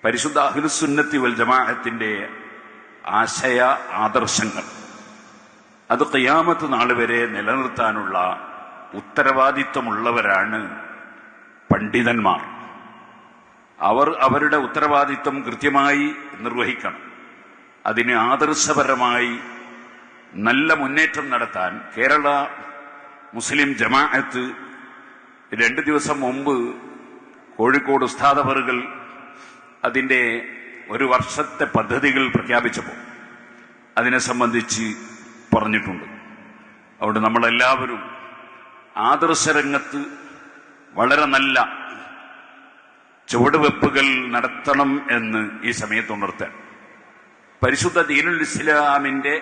പരിശുദ്ധ അഹ്ലുസുന്നത്തി വൽ ജമാഅത്തിന്റെ ആശയ ആദർശങ്ങൾ അത് ഖിയാമത്ത് നാൾ വരെ നിലനിർത്താനുള്ള ഉത്തരവാദിത്വമുള്ളവരാണ് പണ്ഡിതന്മാർ. അവർ അവരുടെ ഉത്തരവാദിത്വം കൃത്യമായി നിർവഹിക്കണം. അതിന് ആദർശപരമായി നല്ല മുന്നേറ്റം നടത്താൻ കേരള മുസ്ലിം ജമാഅത്ത് 2 ദിവസം മുമ്പ് കോഴിക്കോട് ഉസ്താദ് അവറുകൾ അതിന്റെ 1 വർഷത്തെ പദ്ധതികൾ പ്രഖ്യാപിച്ചപ്പോൾ അതിനെ സംബന്ധിച്ച് പറഞ്ഞിട്ടുണ്ട്. അതുകൊണ്ട് നമ്മളെല്ലാവരും ആദർശരംഗത്ത് വളരെ നല്ല ചുവടുവെപ്പുകൾ നടത്തണം എന്ന് ഈ സമയത്ത് ഉണർത്താൻ. പരിശുദ്ധ ദീനുൽ ഇസ്ലാമിന്റെ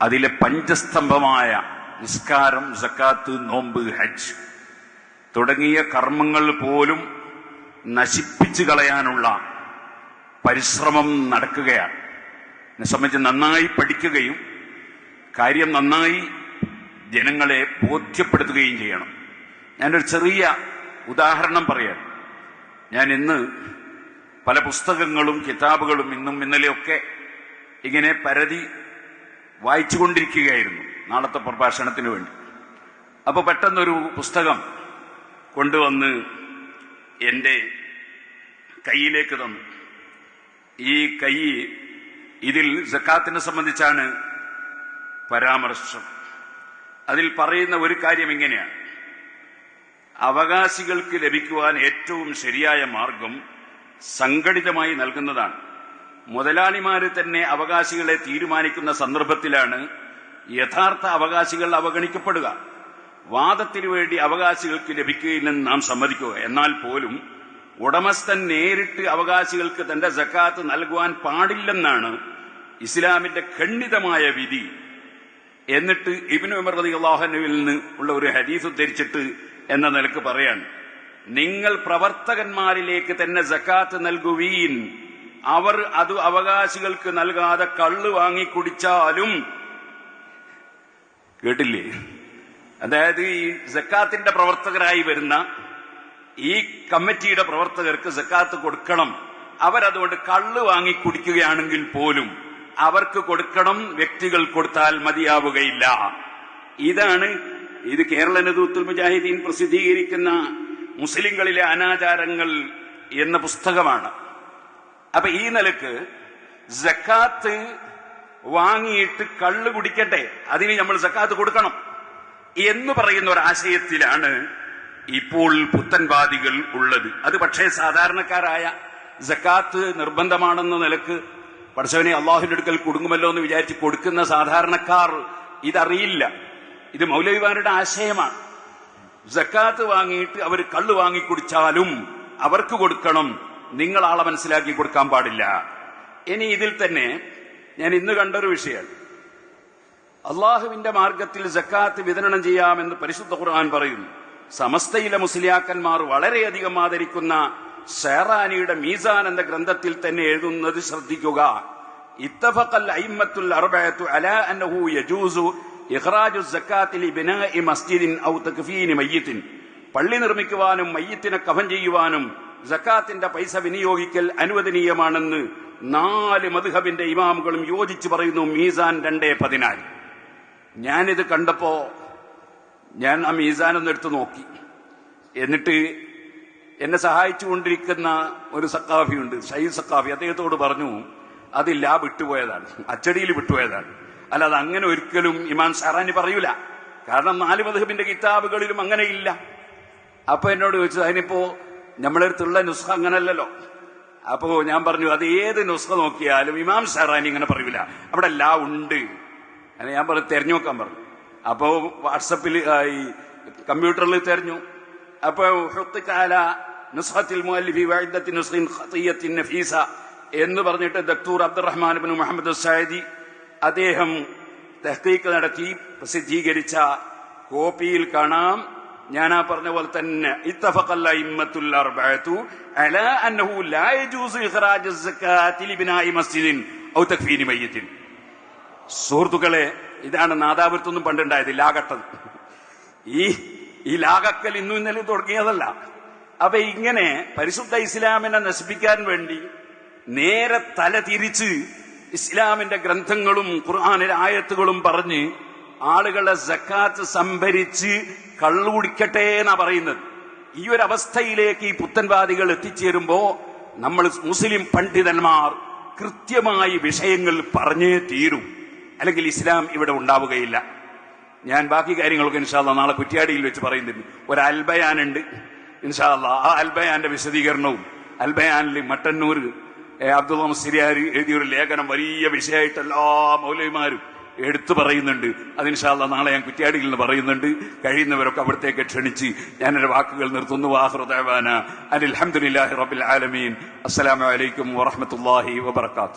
അതിലെ പഞ്ചസ്തംഭമായ നിസ്കാരം, സക്കാത്ത്, നോമ്പ്, ഹജ്ജ് തുടങ്ങിയ കർമ്മങ്ങൾ പോലും നശിപ്പിച്ചു കളയാനുള്ള പരിശ്രമം നടക്കുകയാണ്. എന്നെ സംബന്ധിച്ച് നന്നായി പഠിക്കുകയും കാര്യം നന്നായി ജനങ്ങളെ ബോധ്യപ്പെടുത്തുകയും ചെയ്യണം. ഞാനൊരു ചെറിയ ഉദാഹരണം പറയാൻ. ഞാൻ ഇന്ന് പല പുസ്തകങ്ങളും കിതാബുകളും ഇന്നും ഇന്നലെയൊക്കെ ഇങ്ങനെ പരതി വായിച്ചുകൊണ്ടിരിക്കുകയായിരുന്നു നാളത്തെ പ്രഭാഷണത്തിന് വേണ്ടി. അപ്പൊ പെട്ടെന്നൊരു പുസ്തകം കൊണ്ടുവന്ന് എന്റെ കയ്യിലേക്ക് തന്നു. ഈ കൈ ഇതിൽ സക്കാത്തിനെ സംബന്ധിച്ചാണ് പരാമർശം. അതിൽ പറയുന്ന ഒരു കാര്യം ഇങ്ങനെയാണ്: അവകാശികൾക്ക് ലഭിക്കുവാൻ ഏറ്റവും ശരിയായ മാർഗം സംഘടിതമായി നൽകുന്നതാണ്. മുതലാളിമാര് തന്നെ അവകാശികളെ തീരുമാനിക്കുന്ന സന്ദർഭത്തിലാണ് യഥാർത്ഥ അവകാശികൾ അവഗണിക്കപ്പെടുക. വാദത്തിനു വേണ്ടി അവകാശികൾക്ക് ലഭിക്കുകയില്ലെന്ന് നാം സമ്മതിക്കുക. എന്നാൽ പോലും ഉടമസ്ഥൻ നേരിട്ട് അവകാശികൾക്ക് തന്റെ സക്കാത്ത് നൽകുവാൻ പാടില്ലെന്നാണ് ഇസ്ലാമിന്റെ ഖണ്ഡിതമായ വിധി. എന്നിട്ട് ഇബ്നു ഉമർ റളിയല്ലാഹു അൻഹുവിൽ നിന്ന് ഉള്ള ഒരു ഹദീസ് ഉദ്ധരിച്ചിട്ട് എന്ന നിലക്ക് പറയാണ്: നിങ്ങൾ പ്രവർത്തകന്മാരിലേക്ക് തന്നെ സക്കാത്ത് നൽകുവീൻ, അവർ അത് അവകാശികൾക്ക് നൽകാതെ കള്ള് വാങ്ങി കുടിച്ചാലും. കേട്ടില്ലേ? അതായത് ഈ സക്കാത്തിന്റെ പ്രവർത്തകരായി വരുന്ന ഈ കമ്മിറ്റിയുടെ പ്രവർത്തകർക്ക് സക്കാത്ത് കൊടുക്കണം. അവരതുകൊണ്ട് കള്ള് വാങ്ങി കുടിക്കുകയാണെങ്കിൽ പോലും അവർക്ക് കൊടുക്കണം, വ്യക്തികൾ കൊടുത്താൽ മതിയാവുകയില്ല. ഇത് കേരള നദൂത്തുൽ മുജാഹിദീൻ പ്രസിദ്ധീകരിക്കുന്ന മുസ്ലിങ്ങളിലെ അനാചാരങ്ങൾ എന്ന പുസ്തകമാണ്. അപ്പൊ ഈ നിലക്ക് സക്കാത്ത് വാങ്ങിയിട്ട് കള്ള് കുടിക്കട്ടെ, അതിന് നമ്മൾ സക്കാത്ത് കൊടുക്കണം എന്ന് പറയുന്ന ഒരാശയത്തിലാണ് ഇപ്പോൾ പുത്തൻവാദികൾ ഉള്ളത്. അത് പക്ഷേ സാധാരണക്കാരായ സക്കാത്ത് നിർബന്ധമാണെന്ന നിലക്ക് പടച്ചവനെ അള്ളാഹുവിന്റെ അടുക്കൽ കുടുങ്ങുമല്ലോ എന്ന് വിചാരിച്ച് കൊടുക്കുന്ന സാധാരണക്കാർ ഇതറിയില്ല. ഇത് മൗലവിമാരുടെ ആശയമാണ്. സക്കാത്ത് വാങ്ങിയിട്ട് അവർ കള്ള് വാങ്ങിക്കുടിച്ചാലും അവർക്ക് കൊടുക്കണം, നിങ്ങൾ ആളെ മനസ്സിലാക്കി കൊടുക്കാൻ പാടില്ല. ഇനി ഇതിൽ തന്നെ ഞാൻ ഇന്ന് കണ്ടൊരു വിഷയമാണ്. അള്ളാഹുവിന്റെ മാർഗത്തിൽ സക്കാത്ത് വിതരണം ചെയ്യാമെന്ന് പരിശുദ്ധ ഖുർആൻ പറയുന്നു. സമസ്തയിലെ മുസ്ലിയാക്കന്മാർ വളരെയധികം ആദരിക്കുന്ന ഷെറാനിയുടെ മീസാൻ എന്ന ഗ്രന്ഥത്തിൽ തന്നെ എഴുതുന്നത് ശ്രദ്ധിക്കുക: ഇത്തഫഖൽ അഇമ്മത്തുൽ അർബഅതു അലാ അന്നഹു യജൂസു ഇഖ്റാജു സക്കാത്തി ലിബിനാഇ മസ്ജിദിൻ ഔ തക്ഫീനി മയ്യിത്തിൻ. പള്ളി നിർമ്മിക്കുവാനും മയ്യിത്തിനെ കഫൻ ചെയ്യുവാനും സക്കാത്തിന്റെ പൈസ വിനിയോഗിക്കൽ അനുവദനീയമാണെന്ന് 4 മദ്ഹബിന്റെ ഇമാമുകളും യോജിച്ചു പറയുന്നു. മീസാൻ 2:14. ഞാനിത് കണ്ടപ്പോ ഞാൻ ആ മീസാനൊന്ന് എടുത്തു നോക്കി. എന്നിട്ട് എന്നെ സഹായിച്ചുകൊണ്ടിരിക്കുന്ന ഒരു സക്കാഫിയുണ്ട്, ഷഹീദ് സക്കാഫി. അദ്ദേഹത്തോട് പറഞ്ഞു, അതില്ല, വിട്ടുപോയതാണ്, അച്ചടിയിൽ വിട്ടുപോയതാണ്. അല്ലാതെ അങ്ങനെ ഒരിക്കലും ഇമാം ഷെറാനി പറയൂല. കാരണം 4 മദ്ഹബിന്റെ കിതാബുകളിലും അങ്ങനെയില്ല. അപ്പൊ എന്നോട് ചോദിച്ചത്, അതിനിപ്പോ നമ്മളടുത്തുള്ള നുസ്ഖ അങ്ങനല്ലല്ലോ. അപ്പോ ഞാൻ പറഞ്ഞു, അത് ഏത് നുസ്ഖ നോക്കിയാലും ഇമാം ഷെറാനി ഇങ്ങനെ പറയൂല, അവിടെ എല്ലാം ഉണ്ട്. അങ്ങനെ ഞാൻ പറഞ്ഞു തെരഞ്ഞു നോക്കാൻ പറഞ്ഞു. അപ്പോ വാട്സപ്പിൽ ഈ കമ്പ്യൂട്ടറിൽ തെരഞ്ഞു. അപ്പോ നുസ്ഖത്തിൽ മുഅല്ലിഫി വഇദ്ദത്തി നുസ്ഖിൻ ഖതിയത്തിൻ നഫീസ എന്ന് പറഞ്ഞിട്ട് ദക്തൂർ അബ്ദുറഹ്മാൻ ഇബ്നു മുഹമ്മദ് അസ്സഅദി അദ്ദേഹം തഹ്ഖീഖ് നടത്തി പ്രസിദ്ധീകരിച്ച കോപ്പിയിൽ കാണാം, ഞാനാ പറഞ്ഞ പോലെ തന്നെ ഇത്തഫഖൽ അഇമ്മത്തുൽ അർബഅതു അലാ അന്നഹു ലാ യജൂസു ഇഖ്റാജു സക്കാത്തി ലിബിനാഇ മസ്ജിദിൻ ഔ തക്ഫീനി മയ്യിത്തിൻ. സുഹൃത്തുക്കളെ, ഇതാണ് നാദാപുരത്തൊന്നും പണ്ടുണ്ടായത്, ലാകട്ടത്. ഈ ലാകക്കൽ ഇന്നും ഇന്നലെ തുടങ്ങിയതല്ല. അപ്പൊ ഇങ്ങനെ പരിശുദ്ധ ഇസ്ലാമിനെ നശിപ്പിക്കാൻ വേണ്ടി നേരെ തല തിരിച്ച് ഇസ്ലാമിന്റെ ഗ്രന്ഥങ്ങളും ഖുർആനിലെ ആയത്തുകളും പറഞ്ഞ് ആളുകളെ സക്കാത്ത് സംഭരിച്ച് കള്ളു കുടിക്കട്ടെ എന്നാ പറയുന്നത്. ഈ ഒരു അവസ്ഥയിലേക്ക് ഈ പുത്തൻവാദികൾ എത്തിച്ചേരുമ്പോ നമ്മൾ മുസ്ലിം പണ്ഡിതന്മാർ കൃത്യമായി വിഷയങ്ങൾ പറഞ്ഞേ തീരൂ, അല്ലെങ്കിൽ ഇസ്ലാം ഇവിടെ ഉണ്ടാവുകയില്ല. ഞാൻ ബാക്കി കാര്യങ്ങളൊക്കെ ഇൻഷാ അല്ലാഹ് നാളെ കുറ്റ്യാടിയിൽ വെച്ച് പറയുന്നുണ്ട്. ഒരു അൽബയാനുണ്ട് ഇൻഷാ അല്ലാഹ്. ആ അൽബയാന്റെ വിശദീകരണവും അൽബയാനിൽ മട്ടന്നൂർ അബ്ദുള്ള മുസ്ലിയാർ എഴുതിയൊരു ലേഖനം വലിയ വിഷയമായിട്ട് എല്ലാ മൗലവിമാരും എടുത്തു പറയുന്നുണ്ട്. അത് ഇൻഷാ അല്ലാഹ് നാളെ ഞാൻ കുറ്റ്യാടിയിൽ നിന്ന് പറയുന്നുണ്ട്. കഴിയുന്നവരൊക്കെ അവിടത്തേക്ക് ക്ഷണിച്ച് ഞാനൊരു വാക്കുകൾ നിർത്തുന്നു. വാഖിറു ദഅവാന അനിൽ ഹംദുലില്ലാഹി റബ്ബിൽ ആലമീൻ. അസ്സലാമു അലൈക്കും വറഹ്മത്തുള്ളാഹി വബറകാതുഹു.